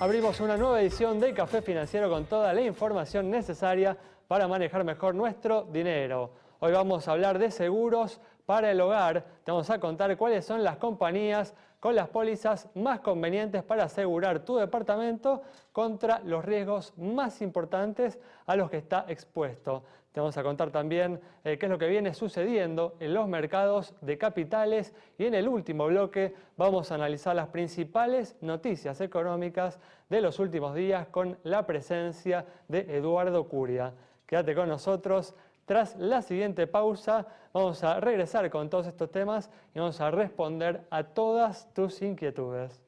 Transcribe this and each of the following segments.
Abrimos una nueva edición de Café Financiero con toda la información necesaria para manejar mejor nuestro dinero. Hoy vamos a hablar de seguros para el hogar. Te vamos a contar cuáles son las compañías con las pólizas más convenientes para asegurar tu departamento contra los riesgos más importantes a los que está expuesto. Te vamos a contar también qué es lo que viene sucediendo en los mercados de capitales y en el último bloque vamos a analizar las principales noticias económicas de los últimos días con la presencia de Eduardo Curia. Quédate con nosotros. Tras la siguiente pausa vamos a regresar con todos estos temas y vamos a responder a todas tus inquietudes.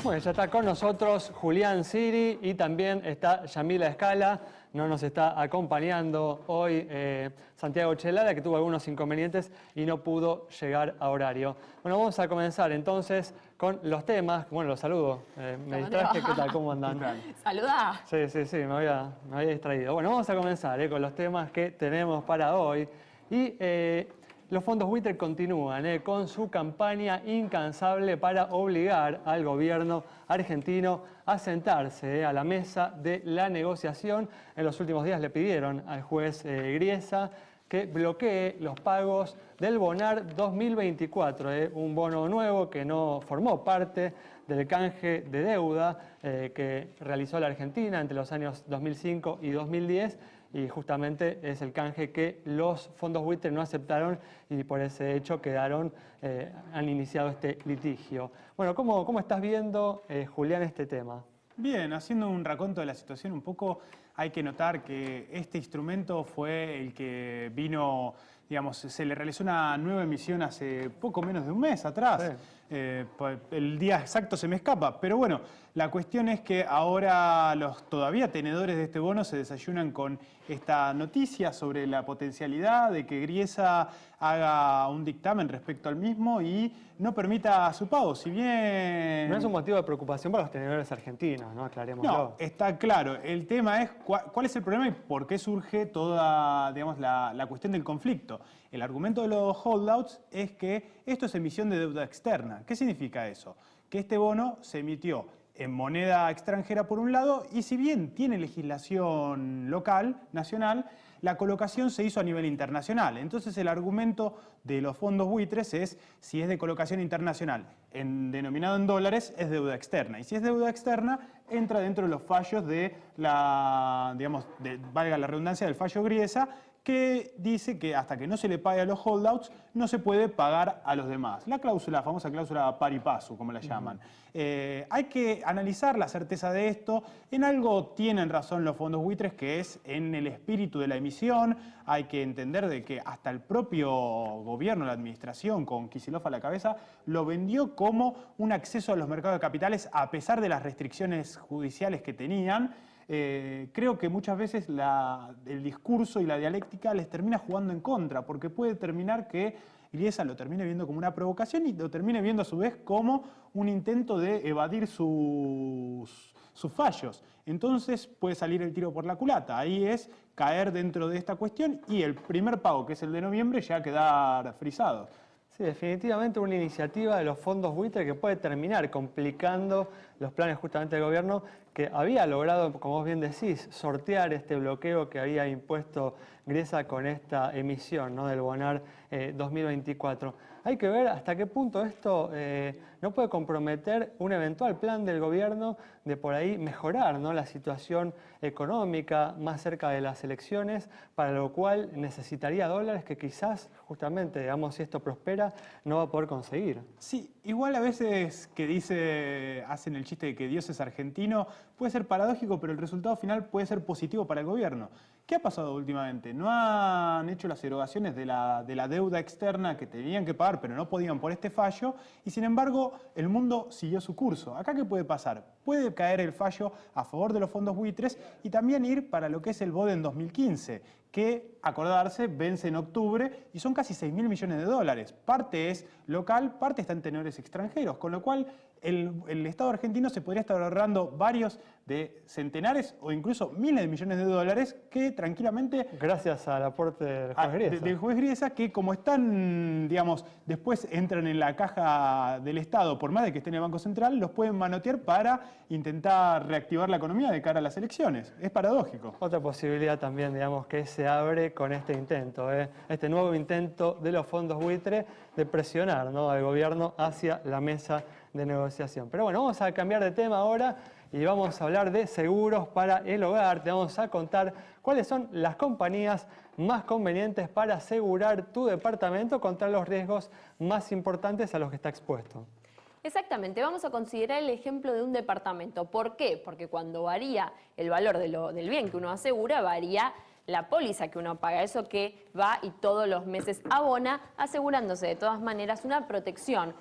Bueno, ya está con nosotros Julián Siri y también está Yamila Escala. No nos está acompañando hoy Santiago Chelada, que tuvo algunos inconvenientes y no pudo llegar a horario. Bueno, vamos a comenzar entonces con los temas. Bueno, los saludo. Me distraje. ¿Qué tal? ¿Cómo andan? ¿Saludá? Sí, me había distraído. Bueno, vamos a comenzar con los temas que tenemos para hoy. Y los fondos buitre continúan con su campaña incansable para obligar al gobierno argentino a sentarse a la mesa de la negociación. En los últimos días le pidieron al juez Griesa que bloquee los pagos del Bonar 2024, un bono nuevo que no formó parte del canje de deuda que realizó la Argentina entre los años 2005 y 2010, y justamente es el canje que los fondos buitre no aceptaron y por ese hecho han iniciado este litigio. Bueno, ¿cómo estás viendo, Julián, este tema? Bien, haciendo un raconto de la situación un poco, hay que notar que este instrumento fue el que vino, digamos, se le realizó una nueva emisión hace poco menos de un mes atrás. Sí. El día exacto se me escapa, pero bueno, la cuestión es que ahora los todavía tenedores de este bono se desayunan con esta noticia sobre la potencialidad de que Griesa haga un dictamen respecto al mismo y no permita su pago. Si bien... No es un motivo de preocupación para los tenedores argentinos, ¿no? Aclarémoslo. No, está claro. El tema es cuál es el problema y por qué surge toda, digamos, la cuestión del conflicto. El argumento de los holdouts es que esto es emisión de deuda externa. ¿Qué significa eso? Que este bono se emitió en moneda extranjera por un lado y si bien tiene legislación local, nacional, la colocación se hizo a nivel internacional. Entonces el argumento de los fondos buitres es si es de colocación internacional denominado en dólares es deuda externa. Y si es deuda externa entra dentro de los fallos de valga la redundancia, del fallo Griesa, que dice que hasta que no se le pague a los holdouts no se puede pagar a los demás. La famosa cláusula pari passu, como la llaman. Hay que analizar la certeza de esto. En algo tienen razón los fondos buitres, que es en el espíritu de la emisión. Hay que entender de que hasta el propio gobierno, la administración, con Kicillof a la cabeza, lo vendió como un acceso a los mercados de capitales a pesar de las restricciones judiciales que tenían. Creo que muchas veces el discurso y la dialéctica les termina jugando en contra, porque puede terminar que Griesa lo termine viendo como una provocación y lo termine viendo a su vez como un intento de evadir sus fallos. Entonces puede salir el tiro por la culata. Ahí es caer dentro de esta cuestión y el primer pago, que es el de noviembre, ya quedar frisado. Sí, definitivamente una iniciativa de los fondos buitre que puede terminar complicando los planes justamente del gobierno, que había logrado, como vos bien decís, sortear este bloqueo que había impuesto Griesa con esta emisión, ¿no?, del Bonar 2024. Hay que ver hasta qué punto esto no puede comprometer un eventual plan del gobierno de por ahí mejorar, ¿no?, la situación económica más cerca de las elecciones, para lo cual necesitaría dólares que quizás, justamente, digamos, si esto prospera, no va a poder conseguir. Sí, igual a veces que hacen el chiste de que Dios es argentino, puede ser paradójico, pero el resultado final puede ser positivo para el gobierno. ¿Qué ha pasado últimamente? No han hecho las erogaciones de la deuda externa que tenían que pagar, pero no podían por este fallo, y sin embargo el mundo siguió su curso. ¿Acá qué puede pasar? Puede caer el fallo a favor de los fondos buitres y también ir para lo que es el BODE en 2015, que, acordarse, vence en octubre y son casi 6.000 millones de dólares. Parte es local, parte está en tenedores extranjeros, con lo cual el Estado argentino se podría estar ahorrando varios de centenares o incluso miles de millones de dólares que tranquilamente... Gracias al aporte del juez Griesa. Del juez Griesa, que como están, digamos, después entran en la caja del Estado, por más de que esté en el Banco Central, los pueden manotear para intentar reactivar la economía de cara a las elecciones. Es paradójico. Otra posibilidad también, digamos, que se abre con este intento, este nuevo intento de los fondos buitre de presionar, ¿no?, al gobierno hacia la mesa de negociación. Pero bueno, vamos a cambiar de tema ahora y vamos a hablar de seguros para el hogar. Te vamos a contar cuáles son las compañías más convenientes para asegurar tu departamento contra los riesgos más importantes a los que está expuesto. Exactamente, vamos a considerar el ejemplo de un departamento. ¿Por qué? Porque cuando varía el valor del bien que uno asegura, varía la póliza que uno paga, eso que va y todos los meses abona, asegurándose de todas maneras una protección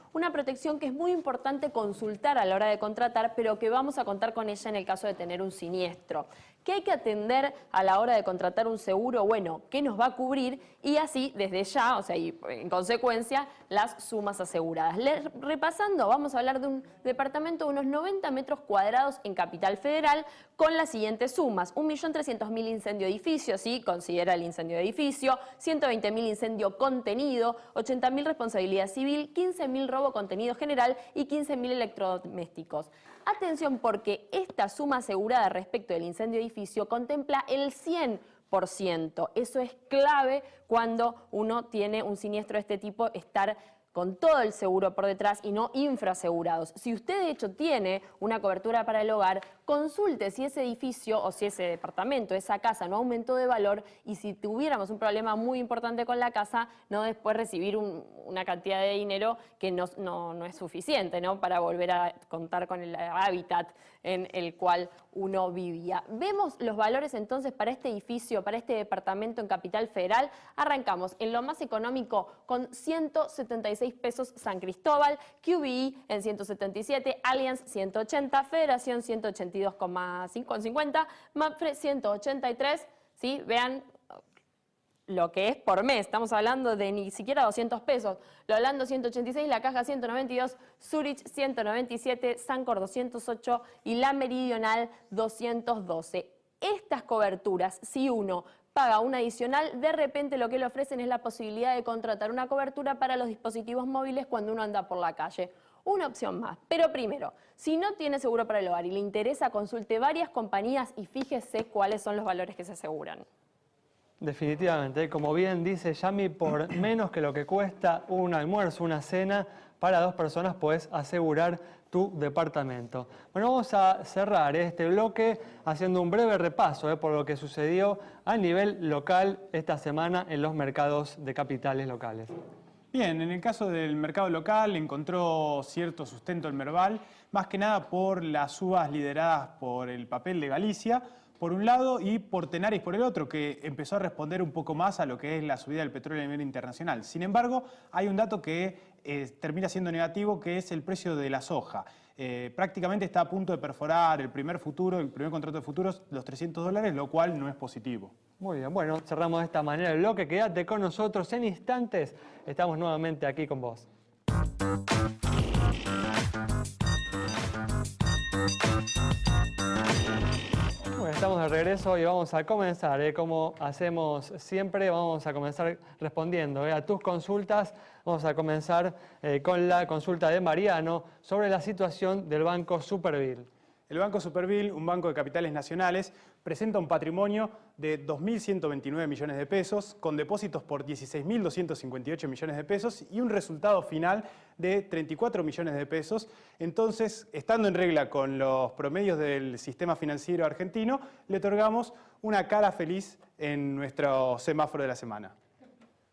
que es muy importante consultar a la hora de contratar, pero que vamos a contar con ella en el caso de tener un siniestro. ¿Qué hay que atender a la hora de contratar un seguro? Bueno, ¿qué nos va a cubrir? Y así, desde ya, o sea, y en consecuencia, las sumas aseguradas. Repasando, vamos a hablar de un departamento de unos 90 metros cuadrados en Capital Federal con las siguientes sumas. 1.300.000 incendio edificio, ¿sí? Considera el incendio de edificio, 120.000 incendio contenido, 80.000 responsabilidad civil, 15.000 robo contenido general y 15.000 electrodomésticos. Atención, porque esta suma asegurada respecto del incendio de edificio contempla el 100%. Eso es clave cuando uno tiene un siniestro de este tipo, estar con todo el seguro por detrás y no infrasegurados. Si usted de hecho tiene una cobertura para el hogar, consulte si ese edificio o si ese departamento, esa casa no aumentó de valor, y si tuviéramos un problema muy importante con la casa, no después recibir una cantidad de dinero que no es suficiente, ¿no?, para volver a contar con el hábitat en el cual uno vivía. Vemos los valores entonces para este edificio, para este departamento en Capital Federal. Arrancamos en lo más económico con 176 pesos San Cristóbal, QBI en 177, Allianz 180, Federación 182,50, Mapfre 183, ¿sí? Vean lo que es por mes, estamos hablando de ni siquiera 200 pesos. Lo Orlando 186, La Caja 192, Zurich 197, Sancor 208 y La Meridional 212. Estas coberturas, si uno paga un adicional, de repente lo que le ofrecen es la posibilidad de contratar una cobertura para los dispositivos móviles cuando uno anda por la calle. Una opción más. Pero primero, si no tiene seguro para el hogar y le interesa, consulte varias compañías y fíjese cuáles son los valores que se aseguran. Definitivamente, como bien dice Yami, por menos que lo que cuesta un almuerzo, una cena, para 2 personas puedes asegurar tu departamento. Bueno, vamos a cerrar este bloque haciendo un breve repaso por lo que sucedió a nivel local esta semana en los mercados de capitales locales. Bien, en el caso del mercado local encontró cierto sustento el Merval, más que nada por las subas lideradas por el papel de Galicia, por un lado, y por Tenaris por el otro, que empezó a responder un poco más a lo que es la subida del petróleo a nivel internacional. Sin embargo, hay un dato que termina siendo negativo, que es el precio de la soja. Prácticamente está a punto de perforar el primer contrato de futuros, los $300, lo cual no es positivo. Muy bien, bueno, cerramos de esta manera el bloque. Quédate con nosotros en instantes. Estamos nuevamente aquí con vos. Bueno, estamos de regreso y vamos a comenzar, como hacemos siempre, vamos a comenzar respondiendo a tus consultas. Vamos a comenzar con la consulta de Mariano sobre la situación del Banco Superville. El Banco Superville, un banco de capitales nacionales, presenta un patrimonio de 2.129 millones de pesos, con depósitos por 16.258 millones de pesos y un resultado final de 34 millones de pesos. Entonces, estando en regla con los promedios del sistema financiero argentino, le otorgamos una cara feliz en nuestro semáforo de la semana.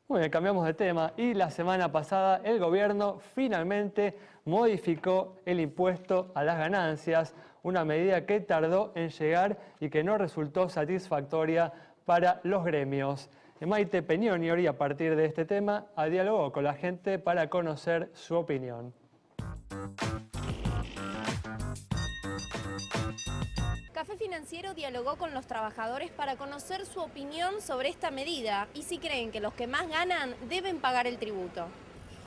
Muy bien, cambiamos de tema y la semana pasada el gobierno finalmente modificó el impuesto a las ganancias, una medida que tardó en llegar y que no resultó satisfactoria para los gremios. Maite Peñoniori, a partir de este tema, dialogó con la gente para conocer su opinión. Café Financiero dialogó con los trabajadores para conocer su opinión sobre esta medida y si creen que los que más ganan deben pagar el tributo.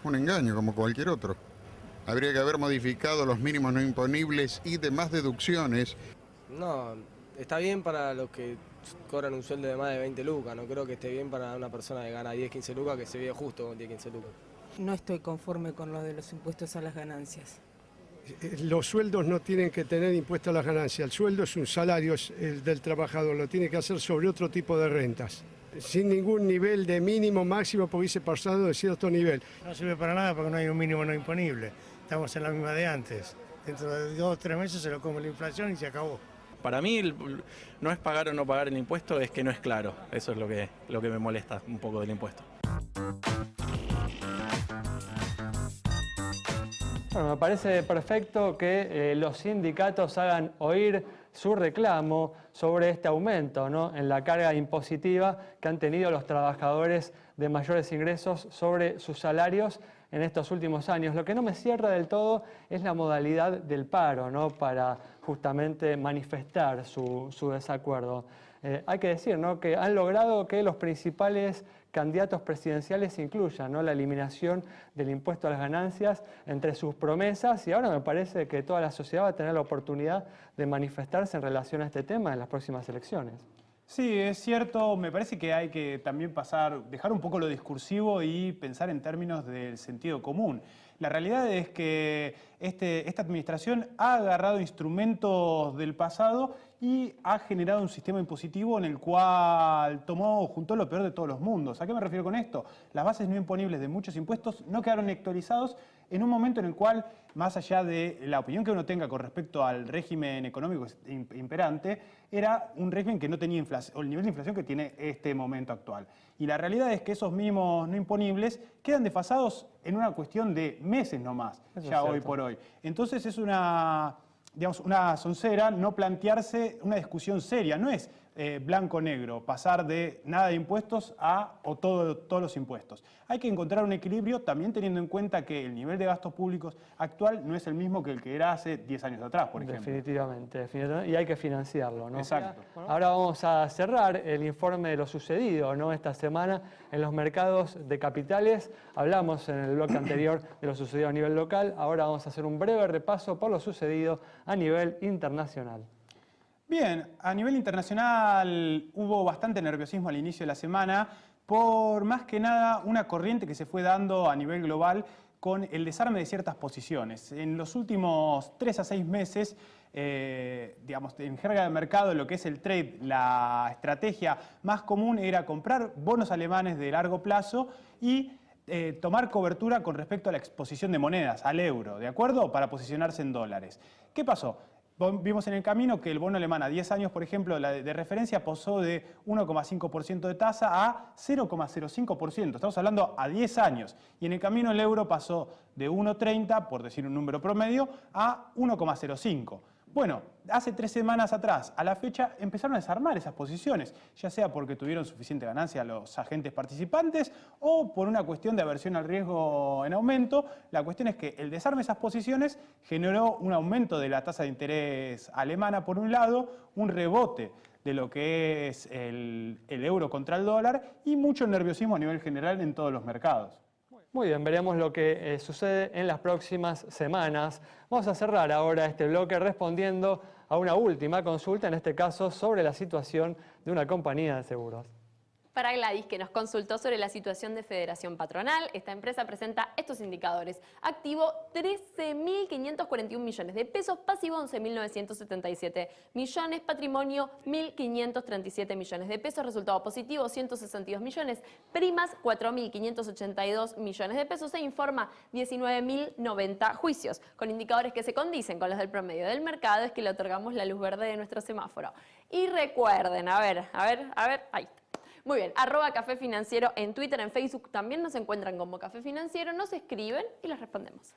Un engaño como cualquier otro. Habría que haber modificado los mínimos no imponibles y demás deducciones. No, está bien para los que cobran un sueldo de más de 20 lucas, no creo que esté bien para una persona que gana 10, 15 lucas, que se vive justo con 10, 15 lucas. No estoy conforme con lo de los impuestos a las ganancias. Los sueldos no tienen que tener impuesto a las ganancias. El sueldo es un salario del trabajador, lo tiene que hacer sobre otro tipo de rentas. Sin ningún nivel de mínimo, máximo, porque hubiese pasado de cierto nivel. No sirve para nada porque no hay un mínimo no imponible. Estamos en la misma de antes. Dentro de 2 o 3 meses se lo come la inflación y se acabó. Para mí no es pagar o no pagar el impuesto, es que no es claro. Eso es lo que me molesta un poco del impuesto. Bueno, me parece perfecto que los sindicatos hagan oír su reclamo sobre este aumento, ¿no?, en la carga impositiva que han tenido los trabajadores de mayores ingresos sobre sus salarios en estos últimos años. Lo que no me cierra del todo es la modalidad del paro, ¿no?, para justamente manifestar su desacuerdo. Hay que decir, ¿no?, que han logrado que los principales candidatos presidenciales incluyan, ¿no?, la eliminación del impuesto a las ganancias entre sus promesas, y ahora me parece que toda la sociedad va a tener la oportunidad de manifestarse en relación a este tema en las próximas elecciones. Sí, es cierto. Me parece que hay que también dejar un poco lo discursivo y pensar en términos del sentido común. La realidad es que esta administración ha agarrado instrumentos del pasado y ha generado un sistema impositivo en el cual juntó lo peor de todos los mundos. ¿A qué me refiero con esto? Las bases no imponibles de muchos impuestos no quedaron actualizados en un momento en el cual, más allá de la opinión que uno tenga con respecto al régimen económico imperante, era un régimen que no tenía inflación, o el nivel de inflación que tiene este momento actual. Y la realidad es que esos mínimos no imponibles quedan desfasados en una cuestión de meses nomás, ya hoy por hoy. Entonces es una soncera no plantearse una discusión seria, no es blanco-negro, pasar de nada de impuestos a todos los impuestos. Hay que encontrar un equilibrio también teniendo en cuenta que el nivel de gastos públicos actual no es el mismo que el que era hace 10 años atrás, por ejemplo. Definitivamente, y hay que financiarlo, ¿no? Exacto. Ahora vamos a cerrar el informe de lo sucedido, ¿no?, esta semana en los mercados de capitales. Hablamos en el bloque anterior de lo sucedido a nivel local, ahora vamos a hacer un breve repaso por lo sucedido a nivel internacional. Bien, a nivel internacional hubo bastante nerviosismo al inicio de la semana por más que nada una corriente que se fue dando a nivel global con el desarme de ciertas posiciones. En los últimos 3 a 6 meses, en jerga de mercado, lo que es el trade, la estrategia más común era comprar bonos alemanes de largo plazo y tomar cobertura con respecto a la exposición de monedas, al euro, ¿de acuerdo? Para posicionarse en dólares. ¿Qué pasó? Vimos en el camino que el bono alemán a 10 años, por ejemplo, de referencia pasó de 1,5% de tasa a 0,05%. Estamos hablando a 10 años. Y en el camino el euro pasó de 1,30, por decir un número promedio, a 1,05. Bueno, hace 3 semanas atrás, a la fecha, empezaron a desarmar esas posiciones, ya sea porque tuvieron suficiente ganancia los agentes participantes o por una cuestión de aversión al riesgo en aumento. La cuestión es que el desarme de esas posiciones generó un aumento de la tasa de interés alemana, por un lado, un rebote de lo que es el euro contra el dólar y mucho nerviosismo a nivel general en todos los mercados. Muy bien, veremos lo que sucede en las próximas semanas. Vamos a cerrar ahora este bloque respondiendo a una última consulta, en este caso sobre la situación de una compañía de seguros. Para Gladys, que nos consultó sobre la situación de Federación Patronal, esta empresa presenta estos indicadores. Activo 13.541 millones de pesos, pasivo 11.977 millones, patrimonio 1.537 millones de pesos, resultado positivo 162 millones, primas 4.582 millones de pesos, se informa 19.090 juicios. Con indicadores que se condicen con los del promedio del mercado es que le otorgamos la luz verde de nuestro semáforo. Y recuerden, a ver, ahí está. Muy bien, @Café Financiero en Twitter, en Facebook también nos encuentran como Café Financiero, nos escriben y les respondemos.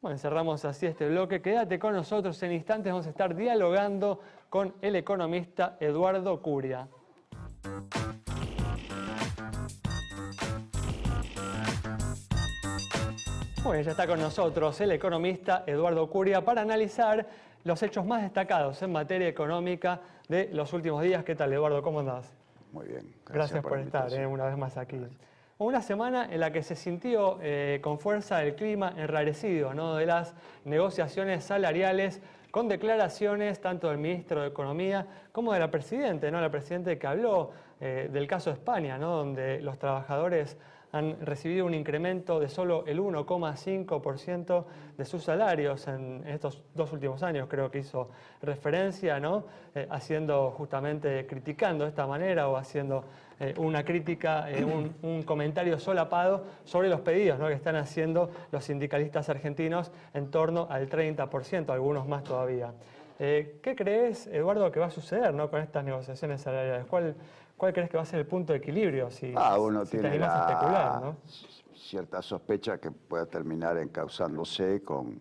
Bueno, cerramos así este bloque. Quédate con nosotros, en instantes vamos a estar dialogando con el economista Eduardo Curia. Muy bien, ya está con nosotros el economista Eduardo Curia para analizar los hechos más destacados en materia económica de los últimos días. ¿Qué tal, Eduardo? ¿Cómo andás? Muy bien. Gracias por estar una vez más aquí. Gracias. una semana en la que se sintió con fuerza el clima enrarecido, ¿no?, de las negociaciones salariales, con declaraciones tanto del ministro de Economía como de la Presidenta, ¿no?, la Presidenta que habló del caso de España, ¿no?, donde los trabajadores han recibido un incremento de solo el 1,5% de sus salarios en estos 2 últimos años, creo que hizo referencia, ¿no?, haciendo justamente, criticando de esta manera o haciendo una crítica, un comentario solapado sobre los pedidos, ¿no?, que están haciendo los sindicalistas argentinos en torno al 30%, algunos más todavía. ¿Qué crees, Eduardo, que va a suceder, ¿no?, con estas negociaciones salariales? ¿Cuál crees que va a ser el punto de equilibrio? Uno si te tiene animas a especular, ¿no? cierta sospecha que pueda terminar encauzándose con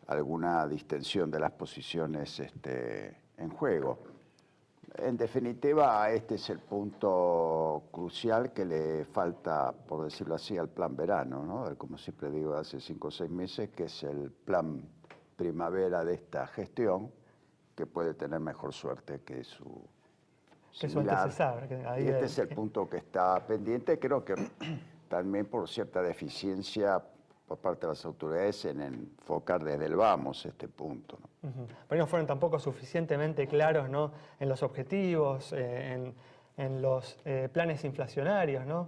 alguna distensión de las posiciones en juego. En definitiva, este es el punto crucial que le falta, por decirlo así, al plan verano, ¿no? Como siempre digo, hace 5 o 6 meses, que es el plan primavera de esta gestión, que puede tener mejor suerte que su antecesor. Y este es el punto que está pendiente, creo que también por cierta deficiencia por parte de las autoridades en enfocar desde el vamos este punto, ¿no? Pero no fueron tampoco suficientemente claros, ¿no?, en los objetivos, en los planes inflacionarios, ¿no?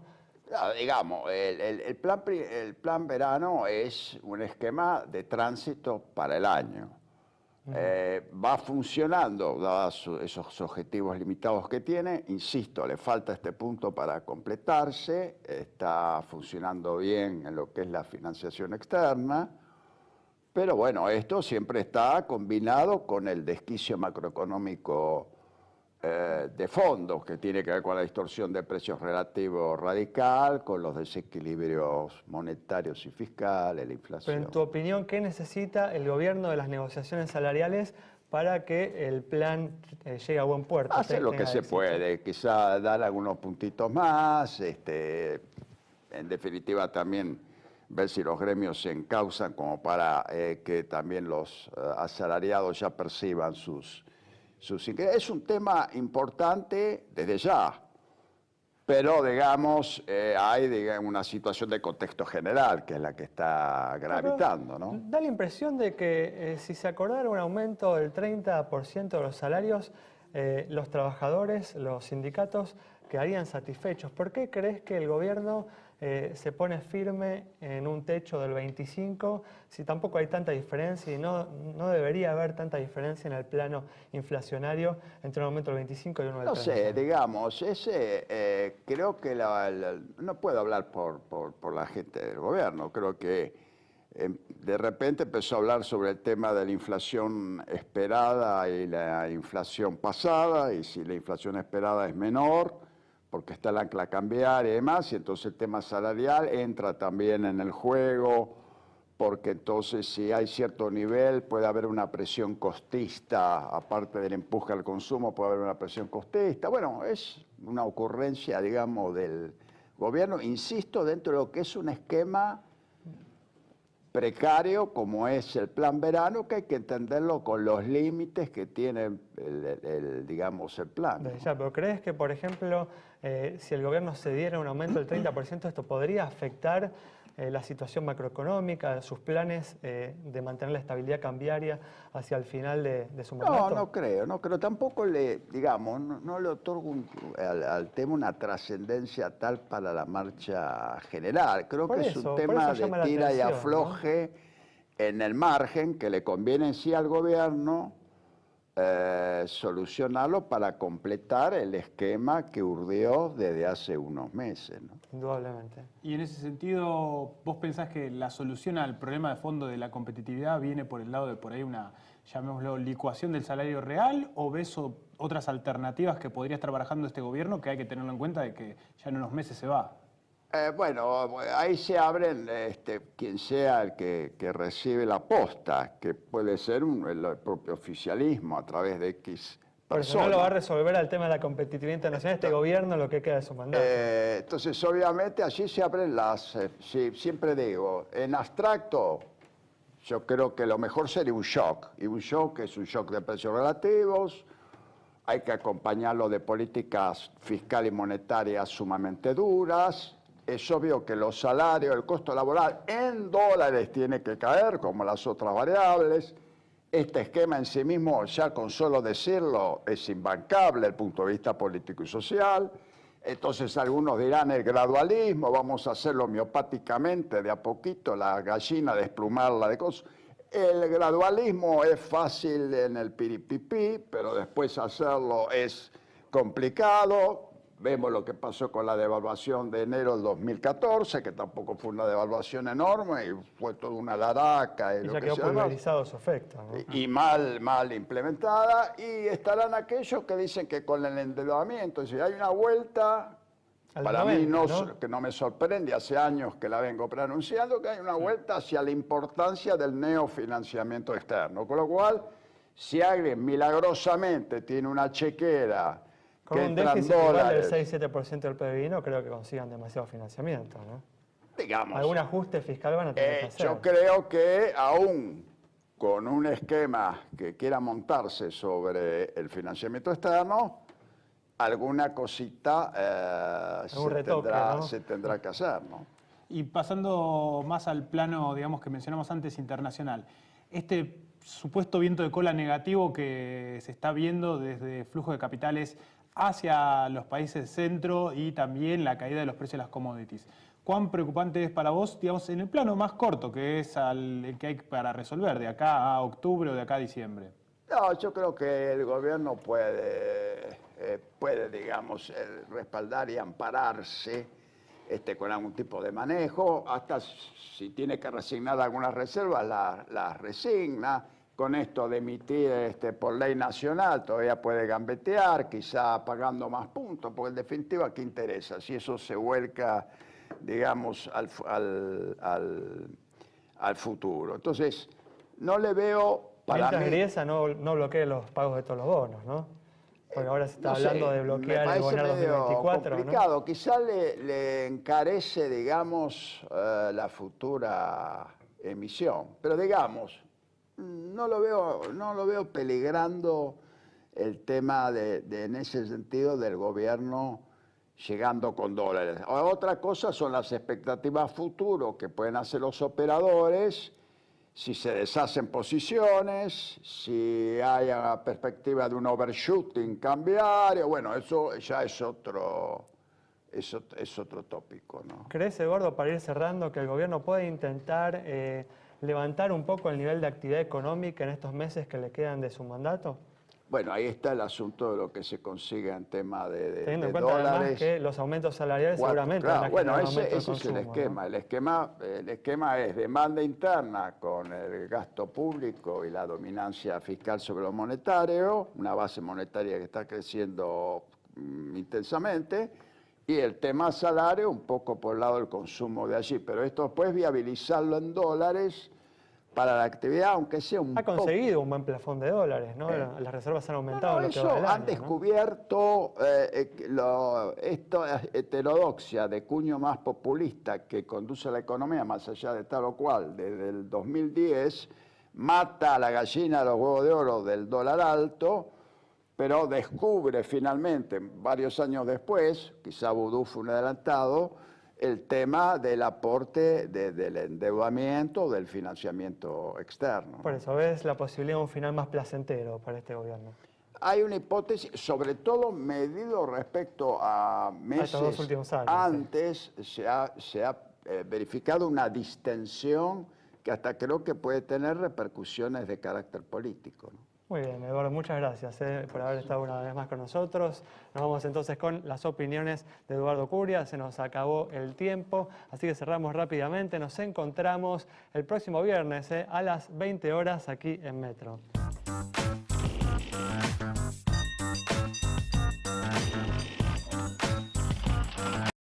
Digamos, el plan verano es un esquema de tránsito para el año. Va funcionando, dados esos objetivos limitados que tiene. Insisto, le falta este punto para completarse. Está funcionando bien en lo que es la financiación externa. Pero bueno, esto siempre está combinado con el desquicio macroeconómico de fondo, que tiene que ver con la distorsión de precios relativo radical, con los desequilibrios monetarios y fiscales, la inflación. Pero en tu opinión, ¿qué necesita el gobierno de las negociaciones salariales para que el plan llegue a buen puerto? Hacer lo que se puede, quizá dar algunos puntitos más, en definitiva también ver si los gremios se encauzan como para que también los asalariados ya perciban sus ingresos. Es un tema importante desde ya, pero digamos, hay una situación de contexto general que es la que está gravitando, ¿no? Da la impresión de que si se acordara un aumento del 30% de los salarios, los trabajadores, los sindicatos quedarían satisfechos. ¿Por qué crees que el gobierno se pone firme en un techo del 25 si tampoco hay tanta diferencia y no debería haber tanta diferencia en el plano inflacionario entre un aumento del 25 y uno del 30? No sé, digamos, creo que no puedo hablar por la gente del gobierno. Creo que de repente empezó a hablar sobre el tema de la inflación esperada y la inflación pasada, y si la inflación esperada es menor, porque está el ancla cambiaria y demás, y entonces el tema salarial entra también en el juego, porque entonces si hay cierto nivel puede haber una presión costista, aparte del empuje al consumo puede haber una presión costista. Bueno, es una ocurrencia, digamos, del gobierno, insisto, dentro de lo que es un esquema precario como es el plan verano, que hay que entenderlo con los límites que tiene digamos, el plan, ¿no? Ya, pero ¿crees que, por ejemplo, si el gobierno se diera un aumento del 30%, esto podría afectar la situación macroeconómica, sus planes de mantener la estabilidad cambiaria hacia el final de su mandato? No creo. Tampoco no le otorgo al tema una trascendencia tal para la marcha general. Creo que es un tema de tira y afloje, ¿no?, en el margen, que le conviene sí al gobierno solucionarlo para completar el esquema que urdió desde hace unos meses, ¿no? Indudablemente. Y en ese sentido, ¿vos pensás que la solución al problema de fondo de la competitividad viene por el lado de por ahí una, llamémoslo, licuación del salario real, o ves otras alternativas que podría estar barajando este gobierno que hay que tenerlo en cuenta de que ya en unos meses se va? Bueno, ahí se abren quien sea el que recibe la posta, que puede ser el propio oficialismo a través de X personas. Pero no lo va a resolver al tema de la competitividad internacional este gobierno lo que queda de su mandato. Entonces, obviamente, allí se abren siempre digo, en abstracto, yo creo que lo mejor sería un shock, y un shock es un shock de precios relativos. Hay que acompañarlo de políticas fiscales y monetarias sumamente duras. es obvio que los salarios, el costo laboral en dólares tiene que caer, como las otras variables. Este esquema en sí mismo, ya con solo decirlo, es imbancable desde el punto de vista político y social. Entonces algunos dirán el gradualismo, vamos a hacerlo homeopáticamente, de a poquito, la gallina desplumarla de cosas. El gradualismo es fácil en el piripipí, pero después hacerlo es complicado. Vemos lo que pasó con la devaluación de enero del 2014, que tampoco fue una devaluación enorme y fue toda una laraca. Y ya quedó pulverizado su efecto, ¿no? Y mal implementada. Y estarán aquellos que dicen que con el endeudamiento, si hay una vuelta, para mí que no me sorprende, hace años que la vengo pronunciando, que hay una vuelta hacia la importancia del neofinanciamiento externo. Con lo cual, si alguien milagrosamente tiene una chequera con que un déficit igual del 6-7% del PBI, no creo que consigan demasiado financiamiento, ¿no? Digamos. Algún ajuste fiscal van a tener que hacer. Yo creo que aún con un esquema que quiera montarse sobre el financiamiento externo, alguna cosita se tendrá que hacer, ¿no? Y pasando más al plano, digamos, que mencionamos antes, internacional, este supuesto viento de cola negativo que se está viendo desde flujo de capitales hacia los países centro y también la caída de los precios de las commodities. ¿Cuán preocupante es para vos, digamos, en el plano más corto, que es el que hay para resolver, de acá a octubre o de acá a diciembre? No, yo creo que el gobierno puede digamos, respaldar y ampararse con algún tipo de manejo, hasta si tiene que resignar algunas reservas, las resigna. Con esto de emitir por ley nacional todavía puede gambetear, quizá pagando más puntos, porque en definitiva, ¿qué interesa? Si eso se vuelca, digamos, al futuro. Entonces, no le veo para mientras mí... Griesa no bloquee los pagos de todos los bonos, ¿no? Porque ahora se está hablando de bloquear el bono 2024, complicado. ¿no? Quizá le encarece, digamos, la futura emisión. Pero digamos, no lo veo peligrando el tema en ese sentido del gobierno llegando con dólares. Otra cosa son las expectativas futuras que pueden hacer los operadores, si se deshacen posiciones, si hay una perspectiva de un overshooting cambiario. Bueno, eso ya es otro tópico, ¿no? ¿Crees, Eduardo, para ir cerrando, que el gobierno puede intentar levantar un poco el nivel de actividad económica en estos meses que le quedan de su mandato? Bueno, ahí está el asunto de lo que se consigue en tema de teniendo en cuenta dólares. Además que los aumentos salariales seguramente van a bueno, generar un ese aumento de es consumo, el esquema. ¿no? El esquema es demanda interna con el gasto público y la dominancia fiscal sobre lo monetario, una base monetaria que está creciendo intensamente, y el tema salario un poco por el lado del consumo de allí. Pero esto después viabilizarlo en dólares para la actividad, aunque sea un poco... Ha conseguido un buen plafón de dólares, ¿no? Las reservas han aumentado. No, eso han descubierto esta heterodoxia de cuño más populista que conduce a la economía, más allá de tal o cual, desde el 2010, mata a la gallina de los huevos de oro del dólar alto, pero descubre finalmente, varios años después, quizá Vudú fue un adelantado, el tema del aporte del endeudamiento, del financiamiento externo. Por eso, ¿ves la posibilidad de un final más placentero para este gobierno? Hay una hipótesis, sobre todo medido respecto a meses estos 2 últimos años, antes, sí. se ha verificado una distensión que hasta creo que puede tener repercusiones de carácter político, ¿no? Muy bien, Eduardo, muchas gracias por haber estado una vez más con nosotros. Nos vamos entonces con las opiniones de Eduardo Curia. Se nos acabó el tiempo, así que cerramos rápidamente. Nos encontramos el próximo viernes a las 20 horas aquí en Metro.